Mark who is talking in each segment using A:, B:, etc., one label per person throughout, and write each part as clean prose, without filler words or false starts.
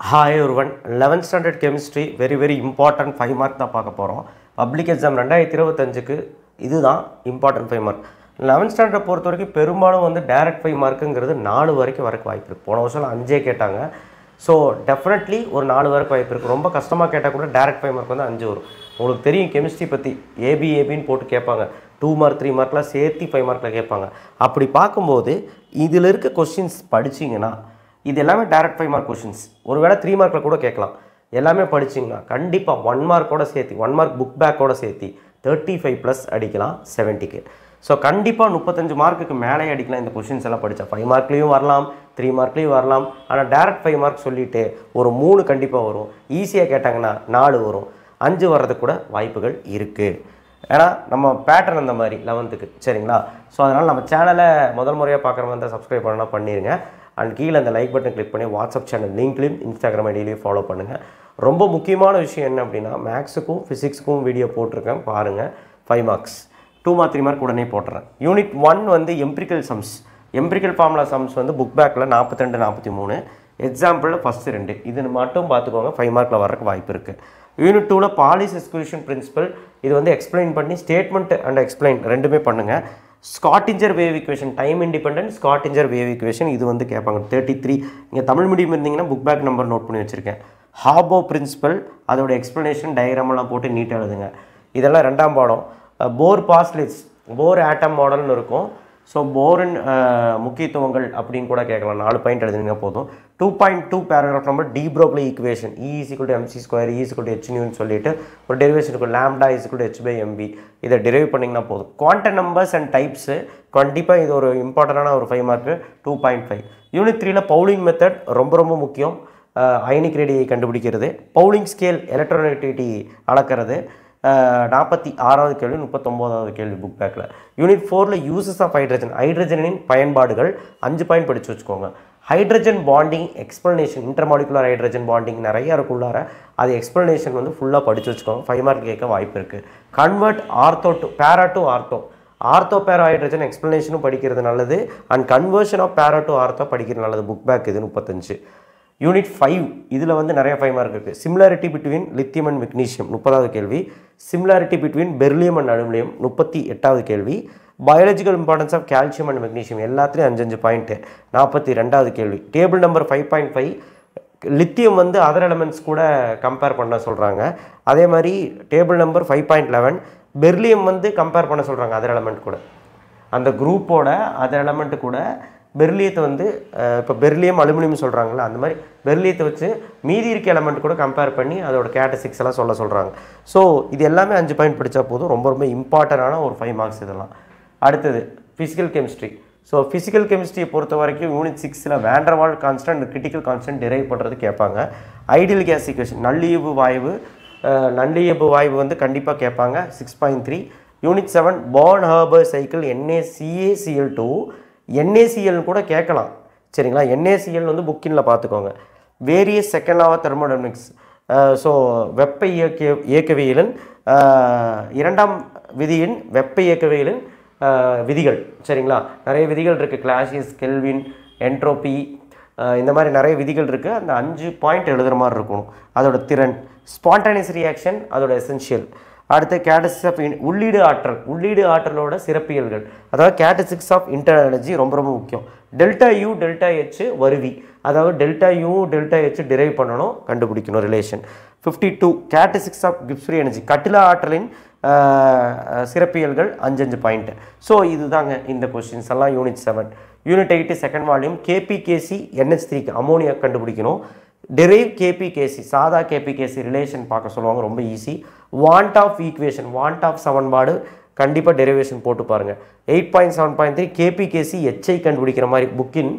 A: Hi everyone, 11th standard chemistry very important 5 mark தான் பார்க்க போகிறோம். பப்ளிக் எக்ஸாம் 2025க்கு இதுதான் இம்பார்ட்டன்ட் 5 மார்க். 11th ஸ்டாண்டர்ட் பொறுத்த வரைக்கும் பெரும்பாலும் வந்து டைரக்ட் 5 மார்க்குங்கிறது 4 வரைக்கும் வரக்கு வாய்ப்பு இருக்குது. போன வருஷம் 5 கேட்டாங்க. ஸோ டெஃபினெட்லி ஒரு 4 வரைக்கும் வாய்ப்பு இருக்குது. ரொம்ப கஷ்டமாக கேட்டால் கூட டைரக்ட் 5 மார்க் வந்து 5 வரும். உங்களுக்கு தெரியும் கெமிஸ்ட்ரி பற்றி ஏபின்னு போட்டு கேட்பாங்க. 2 மார்க் 3 மார்க்லாம் சேர்த்து 5 மார்க்கில் கேட்பாங்க. அப்படி பார்க்கும்போது இதில் இருக்க கொஸ்டின்ஸ் படிச்சிங்கன்னா இது எல்லாமே டைரக்ட் 5 மார்க் கொஷின்ஸ். ஒருவேளை 3 மார்க்கில் கூட கேட்கலாம். எல்லாமே படிச்சிங்கன்னா கண்டிப்பாக 1 மார்க்கோட சேர்த்து 1 மார்க் புக் பேக்கோட சேர்த்து 35+ அடிக்கலாம் 70க்கு. ஸோ கண்டிப்பாக 35 மார்க்குக்கு மேலே அடிக்கலாம் இந்த கொஷின்ஸ் எல்லாம் படித்தா. 5 மார்க்லேயும் வரலாம், 3 மார்க்லேயும் வரலாம். ஆனால் டேரக்ட் 5 மார்க் சொல்லிவிட்டு ஒரு 3 கண்டிப்பாக வரும். ஈஸியாக கேட்டாங்கன்னா 4 வரும், 5 வர்றதுக்கு கூட வாய்ப்புகள் இருக்குது. ஏன்னா நம்ம பேட்டர்ன் அந்த மாதிரி 11க்கு சரிங்களா. ஸோ அதனால் நம்ம சேனலை முதல் முறையாக பார்க்குற மாதிரி தான் சப்ஸ்கிரைப் பண்ணால் பண்ணிடுங்க. அண்ட் கீழே அந்த லைக் பட்டன் கிளிக் பண்ணி வாட்ஸ்அப் சேனல் லிங்க்லையும் இன்ஸ்டாகிராம் ஐடியிலையும் ஃபாலோ பண்ணுங்கள். ரொம்ப முக்கியமான விஷயம் என்ன அப்படின்னா மேக்ஸுக்கும் ஃபிசிக்ஸுக்கும் வீடியோ போட்டிருக்கேன் பாருங்கள். 5 மார்க்ஸ் 2 மார்க் 3 மார்க் உடனே போட்டுறேன். யூனிட் 1 வந்து empirical sums. Empirical formula sums வந்து புக் பேக்கில் 42 43, எக்ஸாம்பிளில் ஃபஸ்ட்டு 2 இது மட்டும் பார்த்துக்கோங்க. 5 மார்க்கில் வரக்கு வாய்ப்பு இருக்குது. யூனிட் 2ல் பாலிஸ் எக்ஸ்க்ளூஷன் பிரின்சிபல் இது வந்து எக்ஸ்பிளைன் பண்ணி ஸ்டேட்மெண்ட் அண்ட் எக்ஸ்பிளைன் ரெண்டுமே பண்ணுங்கள். Schrodinger wave equation time independent Schrodinger wave equation இது வந்து கேட்பாங்க. 33 நீங்கள் தமிழ் மீடியம் இருந்தீங்கன்னா புக் பேக் நம்பர் நோட் பண்ணி வச்சுருக்கேன். ஹாபோ பிரின்சிபல் அதோட எக்ஸ்ப்ளனேஷன் டயக்ராமெல்லாம் போட்டு நீட்டாக எழுதுங்க. இதெல்லாம் 2ஆம் பாடம். போர் பாஸ்லிட்ஸ் போர் ஆட்டம் மாடல்னு இருக்கும். ஸோ போரின் முக்கியத்துவங்கள் அப்படின்னு கூட கேட்கலாம். 4 பாயிண்ட் எழுதுனீங்க போதும். 2.2 paragraph number de Broglie equation E = mc², E = hν சொல்லிட்டு ஒரு டெரிவேஷன் இருக்கும். λ = h/mv இதை டெரைவ் பண்ணிங்கன்னா போதும். குவாண்டம் நம்பர்ஸ் அண்ட் டைப்ஸு கண்டிப்பாக இது ஒரு இம்பார்ட்டண்டான ஒரு 5 மார்க்கு 2.5. யூனிட் 3ல் பவுலிங் மெத்தட் ரொம்ப முக்கியம். அயனிக் ரேடியை கண்டுபிடிக்கிறது, பவுலிங் ஸ்கேல் எலக்ட்ரோநெகட்டிவிட்டி அளக்கிறது. 46வது கேள்வி 39வது கேள்வி புக் பேக்கில். யூனிட் 4ல் யூசஸ் ஆஃப் ஹைட்ரஜனின் பயன்பாடுகள் 5 பாயிண்ட் படித்து வச்சுக்கோங்க. Hydrogen bonding explanation intermolecular hydrogen bonding நிறைய இருக்குள்ளார அது எக்ஸ்ப்ளனேஷன் வந்து ஃபுல்லாக படித்து வச்சுக்கோங்க. 5 மார்க் கேட்க வாய்ப்பு இருக்குது. கன்வெர்ட் ஆர்த்தோ டு பேரா டு ஆர்த்தோ, ஆர்த்தோ பேரா ஹைட்ரஜன் எக்ஸ்ப்ளனேஷனும் படிக்கிறது நல்லது. அண்ட் கன்வர்ஷன் ஆஃப் பேரா டு ஆர்த்தோ படிக்கிறது நல்லது. புக் பேக் இது 35. யூனிட் 5 இதில் வந்து நிறைய 5 மார்க் இருக்குது. Similarity between lithium and magnesium 30வது கேள்வி. Similarity between beryllium and aluminium 38வது கேள்வி. Biological importance of calcium and magnesium எல்லாத்துலேயும் 5 பாயிண்ட்டு 42வது கேள்வி. டேபிள் நம்பர் 5.5 லித்தியம் வந்து அதர் எலமெண்ட்ஸ் கூட கம்பேர் பண்ண சொல்கிறாங்க. அதே மாதிரி டேபிள் நம்பர் 5.11 பெர்லியம் வந்து கம்பேர் பண்ண சொல்கிறாங்க அதர் எலமெண்ட் கூட. அந்த குரூப்போட அதர் எலமெண்ட்டு கூட பெர்லியத்தை வந்து இப்போ பெர்லியம் அலுமினியம் சொல்கிறாங்களா அந்த மாதிரி பெர்லியத்தை வச்சு மீதி இருக்க எலமெண்ட் கூட கம்பேர் பண்ணி அதோட கேட்டசிக்ஸ் எல்லாம் சொல்கிறாங்க. ஸோ இது எல்லாமே 5 பாயிண்ட் படித்தா போதும். ரொம்ப இம்பார்ட்டண்டான ஒரு 5 மார்க்ஸ் இதெல்லாம். அடுத்தது ஃபிசிக்கல் கெமிஸ்ட்ரி. ஸோ ஃபிசிக்கல் கெமிஸ்ட்ரியை பொறுத்த வரைக்கும் யூனிட் 6ல் van der Waals constant critical constant derive பண்ணுறது கேட்பாங்க. ஐடியல் கேஸ் ஈக்குவேஷன் நல்லியல்பு வாயு வந்து கண்டிப்பாக கேட்பாங்க. 6.3. Unit 7 Born Haber cycle NaCaCl2 NaCl கூட கேட்கலாம் சரிங்களா. NaCl வந்து புக்கினில் பார்த்துக்கோங்க. Various second law of thermodynamics. So வெப்ப இயக்கவியலின் 2ஆம் விதியின் வெப்ப இயக்கவியலின் விதிகள் சரிங்களா. நிறைய விதிகள் இருக்குது. கிளாசியஸ், கெல்வின், என்ட்ரோபி இந்த மாதிரி நிறைய விதிகள் இருக்குது. அந்த 5 பாயிண்ட் எழுதுகிற மாதிரி இருக்கணும். அதோட திறன், ஸ்பான்டேனியஸ் ரியாக்ஷன் அதோட எசென்ஷியல். அடுத்து கேட்டசிக்ஸ் ஆஃப் உள்ளீடு ஆற்றலோட சிறப்பியல்கள், அதாவது கேட்டசிக்ஸ் ஆஃப் இன்டர்னல் எனர்ஜி ரொம்ப முக்கியம். ΔU ΔH வருவி, அதாவது ΔU ΔH டிரைவ் பண்ணணும், கண்டுபிடிக்கணும் relation. 52 characteristics of Gibbs free energy கட்டில ஆற்றலின் சிறப்பியல்கள் 5 பாயிண்ட். ஸோ இதுதாங்க இந்த கொஸ்டின்ஸ் எல்லாம் unit 7. Unit 8 second volume KPKC NH3 ammonia கண்டுபிடிக்கணும். டெரைவ் KPKC சாதா KPKC ரிலேஷன் பார்க்க சொல்லுவாங்க, ரொம்ப easy. Van't Hoff equation van't Hoff சமன்பாடு கண்டிப்பாக டெரிவேஷன் போட்டு பாருங்கள். 8.7.3 KPKC HI கண்டுபிடிக்கிற மாதிரி புக்கின்,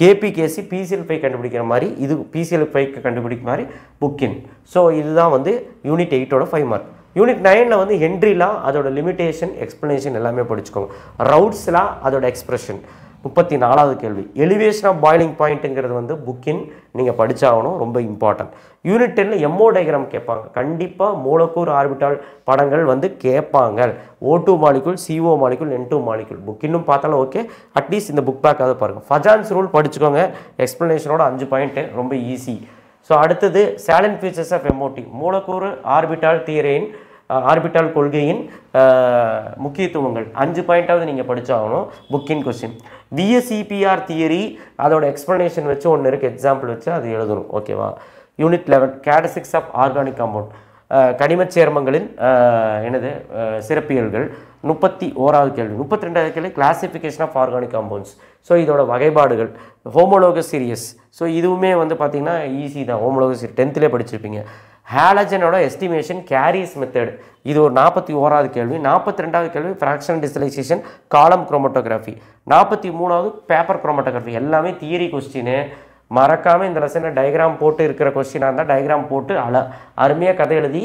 A: KPKC PCl5 கண்டுபிடிக்கிற மாதிரி இது PCl5 கண்டுபிடிக்கிற மாதிரி புக்கின். ஸோ இதுதான் வந்து யூனிட் 8ஓட 5 மார்க். யூனிட் 9ல் வந்து ஹென்ரி லா அதோட லிமிட்டேஷன் எக்ஸ்ப்ளனேஷன் எல்லாமே படிச்சுக்கோங்க. ரவுட்ஸ் லா அதோட எக்ஸ்பிரஷன் 34வது கேள்வி. எலிவேஷன் ஆஃப் பாய்லிங் பாயிண்ட்டுங்கிறது வந்து புக்கின் நீங்கள் படித்தாகணும், ரொம்ப இம்பார்ட்டன்ட். யூனிட் 10ல் எம்ஓ டயக்ராம் கேட்பாங்க. கண்டிப்பாக மூலக்கூறு ஆர்பிட்டால் படங்கள் வந்து கேட்பாங்க. O2 molecule, CO molecule, N2 molecule book இன்னும் பார்த்தாலும் ஓகே. அட்லீஸ்ட் இந்த புக் பேக்காவது பாருங்கள். ஃபஜான்ஸ் ரூல் படிச்சுக்கோங்க, எக்ஸ்ப்ளனேஷனோட 5 பாயிண்ட்டு ரொம்ப ஈஸி. ஸோ அடுத்தது சேலண்ட் ஃபீச்சர்ஸ் ஆஃப் எம்ஓடி, மூலக்கூறு ஆர்பிட்டால் தியரியின் ஆர்பிட்டால் கொள்கையின் முக்கியத்துவங்கள் 5 பாயிண்டாவது நீங்கள் படித்தாகணும் புக்கின் கொஸ்டின். விஎஸ்இபிஆர் தியரி அதோட எக்ஸ்ப்ளனேஷன் வச்சு ஒன்று இருக்குது, எக்ஸாம்பிள் வச்சு அது எழுதணும். ஓகேவா? Unit 11 characteristics of organic compound, கனிமச் சேர்மங்களின் சிறப்பியல்கள். 31வது கேள்வி. 32வது கேள்வி classification of organic compounds. So இதோட வகைப்பாடுகள். ஹோமோலோகஸ் சீரியஸ், ஸோ இதுவுமே வந்து பார்த்திங்கன்னா ஈஸி தான், ஹோமோலோகஸ் 10th படிச்சிருப்பீங்க. ஹேலஜனோட எஸ்டிமேஷன் கேரிஸ் மெத்தட், இது ஒரு 41வது கேள்வி. 42வது கேள்வி ஃப்ராக்ஷனல் டிஸ்டிலைசேஷன் காலம் குரோமட்டோகிராஃபி. 43வது பேப்பர் குரோமட்டோகிராஃபி. எல்லாமே தியரி கொஸ்டின். மறக்காமல் இந்த லெசனில் டயக்ராம் போட்டு இருக்கிற கொஸ்டினாக இருந்தால் டயக்ராம் போட்டு அருமையாக கதை எழுதி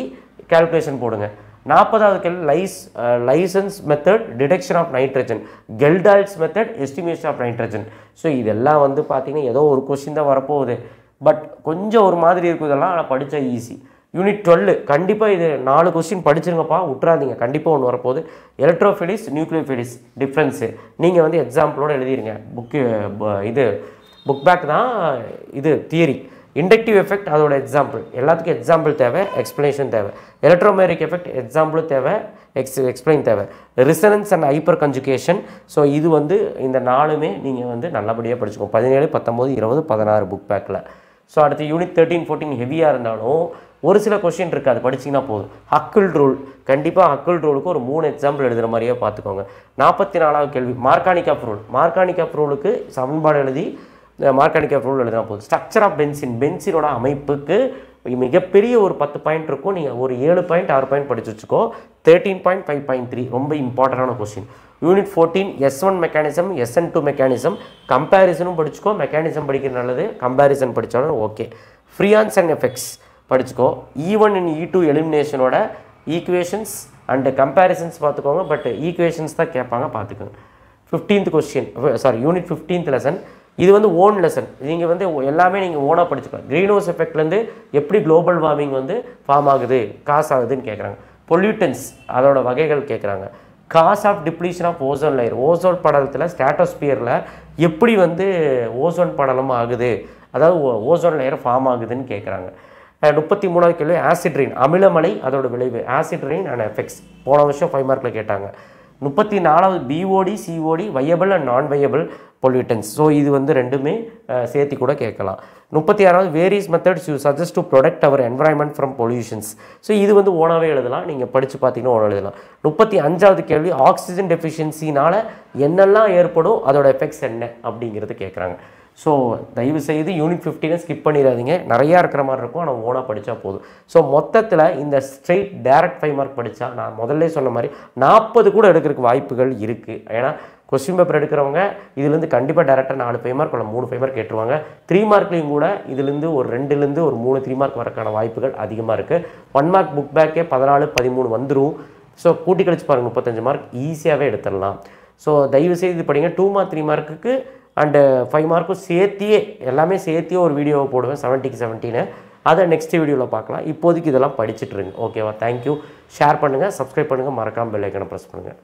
A: கால்குலேஷன் போடுங்க. 40வது கேள்வி Lassaigne's method detection of nitrogen, Kjeldahl's method estimation of nitrogen. So இதெல்லாம் வந்து பார்த்திங்கன்னா ஏதோ ஒரு கொஸ்டின் தான் வரப்போகுது, பட் கொஞ்சம் ஒரு மாதிரி இருக்குதெல்லாம், ஆனால் படித்தா ஈஸி. யூனிட் 12 கண்டிப்பாக இது 4 கொஸ்டின் படிச்சிருங்கப்பா, விட்றாதீங்க, கண்டிப்பாக ஒன்று வரப்போகுது. எலக்ட்ரோஃபிலிஸ் நியூக்ளியோஃபிலிஸ் டிஃப்ரென்ஸு நீங்கள் வந்து எக்ஸாம்பிளோடு எழுதிருங்க. புக் பேக் தான் இது தியரி. இண்டக்டிவ் எஃபெக்ட் அதோட எக்ஸாம்பிள், எல்லாத்துக்கும் எக்ஸாம்பிள் தேவை, எக்ஸ்ப்ளனேஷன் தேவை. எலக்ட்ரோமேரிக் எஃபெக்ட் எக்ஸாம்பிளும் தேவை, எக்ஸ்பிளைன் தேவை. ரிசனன்ஸ் அண்ட் ஹைப்பர் கன்ஜுகேஷன். ஸோ இது வந்து இந்த 4மே நீங்கள் வந்து நல்லபடியாக படிச்சுக்கோங்க. 17, 19, 20, 16 புக் பேக்கில். ஸோ அடுத்து யூனிட் 13, 14 ஹெவியாக இருந்தாலும் ஒரு சில கொஸ்டின் இருக்குது, அது படிச்சிங்கன்னா போதும். ஹக்கிள் ரூல், கண்டிப்பாக ஹக்கிள் ரூலுக்கு ஒரு 3 எக்ஸாம்பிள் எழுதுகிற மாதிரியே பார்த்துக்கோங்க. 44வது கேள்வி Markovnikov rule. Markovnikov ரூலுக்கு சமன்பாடு எழுதி மார்கானிக் ஆஃப் ரூல் எழுதினா போதும். ஸ்ட்ரக்சர் ஆஃப் பென்சினோட அமைப்புக்கு மிகப்பெரிய ஒரு 10 பாயிண்ட் இருக்கும், நீங்கள் ஒரு 7 பாயிண்ட் 6 பாயிண்ட் படிச்சு வச்சுக்கோ. 13.5.3 ரொம்ப இம்பார்ட்டண்டான question. Unit 14 S1 mechanism SN2 mechanism, கம்பேரிசனும் படிச்சுக்கோ. மெக்கானிசம் படிக்கிறது நல்லது, கம்பேரிசன் படித்தாலும் ஓகே. ஃப்ரீயான்ஸ் அண்ட் எஃபெக்ட்ஸ் படிச்சுக்கோ. E1 and E2 எலிமினேஷனோட ஈக்குவேஷன்ஸ் அண்ட் கம்பேரிசன்ஸ் பார்த்துக்கோங்க, பட் ஈக்குவேஷன்ஸ் தான் கேட்பாங்க, பார்த்துக்கோங்க. 15th question, unit 15th lesson. இது வந்து ஓன் லெசன், நீங்கள் வந்து எல்லாமே நீங்கள் ஓனாக படிச்சுக்கலாம். க்ரீன் ஹவுஸ் எஃபெக்ட்லேருந்து எப்படி குளோபல் வார்மிங் வந்து ஃபார்ம் ஆகுது, காசு ஆகுதுன்னு கேட்குறாங்க. பொல்யூட்டன்ஸ் அதோட வகைகள் கேட்குறாங்க. Causes of depletion of ozone layer, ozone படலத்தில் ஸ்ட்ராட்டோஸ்பியரில் எப்படி வந்து ஓசோன் படலம் ஆகுது, அதாவது ஓசோன் லேயர் ஃபார்ம் ஆகுதுன்னு கேட்குறாங்க. 33வது கேள்வி ஆசிட் ரெயின், அமிலமலை அதோட விளைவு, ஆசிட் ரெயின் அண்ட் எஃபெக்ட்ஸ். போன வருஷம் 5 மார்க்கில் கேட்டாங்க. 34வது BOD COD viable and non viable pollutants. So இது வந்து ரெண்டுமே சேர்த்து கூட கேட்கலாம். 36வது various methods you suggest to protect our environment from pollutions. So இது வந்து ஓனாகவே எழுதலாம், நீங்கள் படித்து பார்த்தீங்கன்னா ஓனாக எழுதலாம். 35வது கேள்வி ஆக்சிஜன் டெஃபிஷியன்சினால் என்னெல்லாம் ஏற்படும், அதோட எஃபெக்ட்ஸ் என்ன அப்படிங்கிறது கேட்குறாங்க. ஸோ தயவுசெய்து யூனிட் 15 ஸ்கிப் பண்ணிடாதீங்க, நிறையா இருக்கிற மாதிரி இருக்கும், ஆனால் ஓனாக படித்தா போதும். ஸோ மொத்தத்தில் இந்த ஸ்ட்ரெயிட் டேரக்ட் 5 மார்க் படித்தா நான் முதல்ல சொன்ன மாதிரி 40 கூட எடுக்கிறதுக்கு வாய்ப்புகள் இருக்குது. ஏன்னா கொஸ்டின் பேப்பர் எடுக்கிறவங்க இதுலேருந்து கண்டிப்பாக டேரெக்டாக 4 5 மார்க் இல்லை 3 5 மார்க் கேட்டுருவாங்க. 3 மார்க்லேயும் கூட இதுலேருந்து ஒரு 2லேருந்து ஒரு 3 3 மார்க் வரக்கான வாய்ப்புகள் அதிகமாக இருக்குது. 1 மார்க் புக் பேக்கே 14 13 வந்துடும். ஸோ கூட்டி கழிச்சு பாருங்கள், 35 மார்க் ஈஸியாகவே எடுத்துடலாம். ஸோ தயவுசெய்து இது படிங்க. 2 மார்க் 3 மார்க்குக்கு அண்டு 5 மார்க்கும் சேர்த்தியே எல்லாமே சேர்த்தியே ஒரு வீடியோவை போடுவேன் 70க்கு 70ன்னு. அதை நெக்ஸ்ட் வீடியோவில் பார்க்கலாம். இப்போதைக்கு இதெல்லாம் படிச்சுட்டு இருங்க. ஓகேவா? தேங்க்யூ. ஷேர் பண்ணுங்கள், சப்ஸ்கிரைப் பண்ணுங்கள், மறக்காமல் பெல் ஐக்கனை ப்ரெஸ் பண்ணுங்கள்.